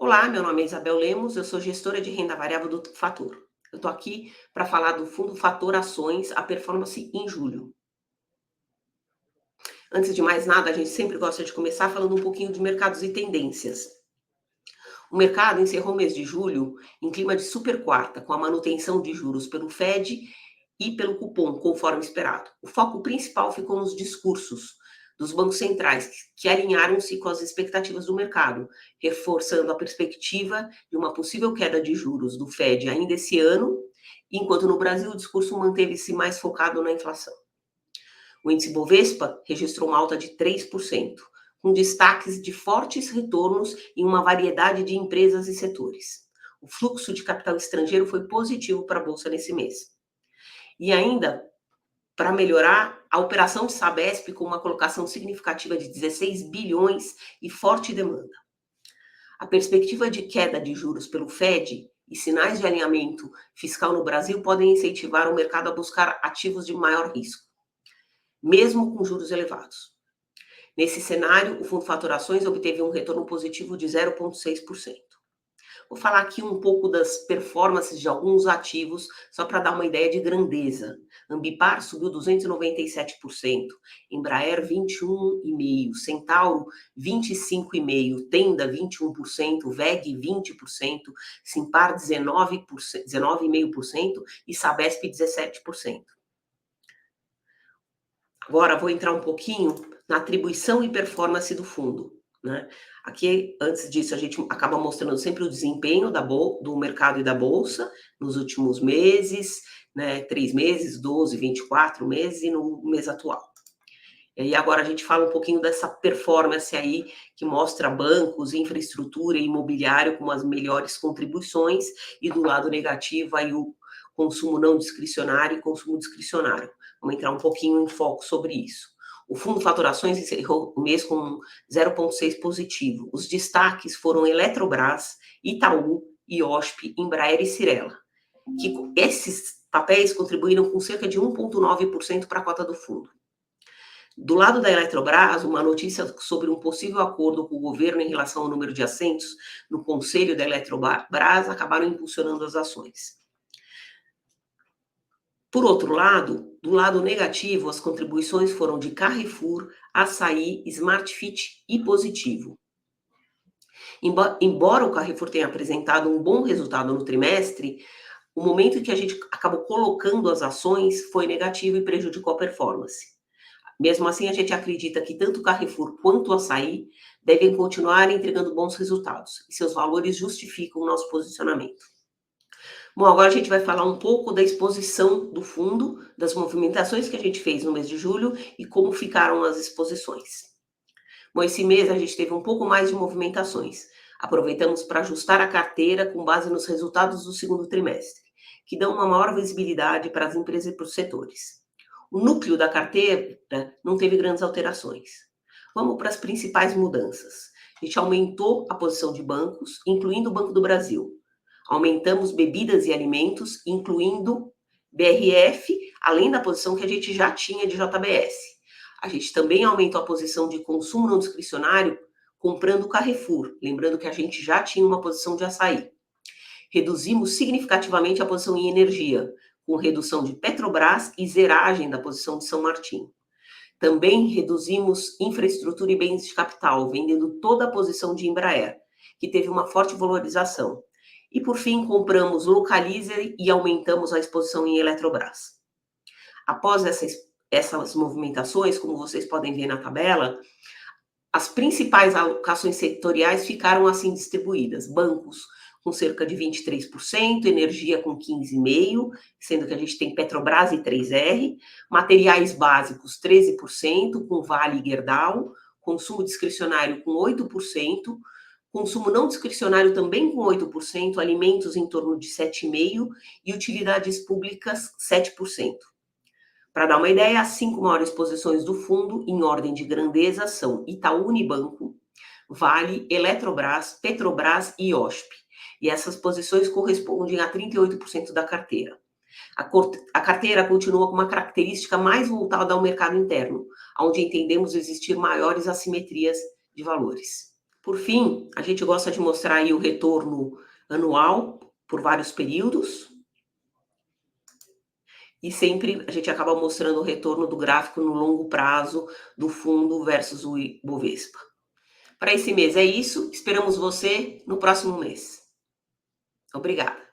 Olá, meu nome é Isabel Lemos, eu sou gestora de renda variável do Fator. Eu estou aqui para falar do Fundo Fator Ações, a performance em julho. Antes de mais nada, a gente sempre gosta de começar falando um pouquinho de mercados e tendências. O mercado encerrou o mês de julho em clima de super quarta, com a manutenção de juros pelo Fed e pelo cupom, conforme esperado. O foco principal ficou nos discursos dos bancos centrais, que alinharam-se com as expectativas do mercado, reforçando a perspectiva de uma possível queda de juros do Fed ainda esse ano, enquanto no Brasil o discurso manteve-se mais focado na inflação. O índice Bovespa registrou uma alta de 3%, com destaques de fortes retornos em uma variedade de empresas e setores. O fluxo de capital estrangeiro foi positivo para a bolsa nesse mês. E ainda, para melhorar, a operação de Sabesp com uma colocação significativa de 16 bilhões e forte demanda. A perspectiva de queda de juros pelo Fed e sinais de alinhamento fiscal no Brasil podem incentivar o mercado a buscar ativos de maior risco, mesmo com juros elevados. Nesse cenário, o Fundo Fator Ações obteve um retorno positivo de 0,6%. Vou falar aqui um pouco das performances de alguns ativos, só para dar uma ideia de grandeza. Ambipar subiu 297%, Embraer 21,5%, Centauro 25,5%, Tenda 21%, VEG 20%, Simpar 19,5% e Sabesp 17%. Agora vou entrar um pouquinho na atribuição e performance do fundo, né? Aqui, antes disso, a gente acaba mostrando sempre o desempenho do mercado e da bolsa nos últimos meses, né? 3 meses, 12, 24 meses e no mês atual. E agora a gente fala um pouquinho dessa performance aí, que mostra bancos, infraestrutura e imobiliário como as melhores contribuições, e do lado negativo aí o consumo não discricionário e consumo discricionário. Vamos entrar um pouquinho em foco sobre isso. O Fundo Fatorações encerrou o mês com 0,6 positivo. Os destaques foram Eletrobras, Itaú, IOSP, Embraer e Cirela, que esses papéis contribuíram com cerca de 1,9% para a cota do fundo. Do lado da Eletrobras, uma notícia sobre um possível acordo com o governo em relação ao número de assentos no conselho da Eletrobras acabaram impulsionando as ações. Por outro lado, do lado negativo, as contribuições foram de Carrefour, Açaí, Smart Fit e Positivo. Embora o Carrefour tenha apresentado um bom resultado no trimestre, o momento em que a gente acabou colocando as ações foi negativo e prejudicou a performance. Mesmo assim, a gente acredita que tanto o Carrefour quanto o Açaí devem continuar entregando bons resultados, e seus valores justificam o nosso posicionamento. Bom, agora a gente vai falar um pouco da exposição do fundo, das movimentações que a gente fez no mês de julho e como ficaram as exposições. Bom, esse mês a gente teve um pouco mais de movimentações. Aproveitamos para ajustar a carteira com base nos resultados do segundo trimestre, que dão uma maior visibilidade para as empresas e para os setores. O núcleo da carteira não teve grandes alterações. Vamos para as principais mudanças. A gente aumentou a posição de bancos, incluindo o Banco do Brasil. Aumentamos bebidas e alimentos, incluindo BRF, além da posição que a gente já tinha de JBS. A gente também aumentou a posição de consumo não discricionário, comprando Carrefour, lembrando que a gente já tinha uma posição de Açaí. Reduzimos significativamente a posição em energia, com redução de Petrobras e zeragem da posição de São Martinho. Também reduzimos infraestrutura e bens de capital, vendendo toda a posição de Embraer, que teve uma forte valorização. E, por fim, compramos Localizer e aumentamos a exposição em Eletrobras. Após essas movimentações, como vocês podem ver na tabela, as principais alocações setoriais ficaram assim distribuídas. Bancos com cerca de 23%, energia com 15,5%, sendo que a gente tem Petrobras e 3R, materiais básicos 13%, com Vale e Gerdau, consumo discricionário com 8%, consumo não discricionário também com 8%, alimentos em torno de 7,5% e utilidades públicas 7%. Para dar uma ideia, as 5 maiores posições do fundo, em ordem de grandeza, são Itaú Unibanco, Vale, Eletrobras, Petrobras e IOSP. E essas posições correspondem a 38% da carteira. A carteira continua com uma característica mais voltada ao mercado interno, onde entendemos existir maiores assimetrias de valores. Por fim, a gente gosta de mostrar aí o retorno anual por vários períodos. E sempre a gente acaba mostrando o retorno do gráfico no longo prazo do fundo versus o Ibovespa. Para esse mês é isso, esperamos você no próximo mês. Obrigada.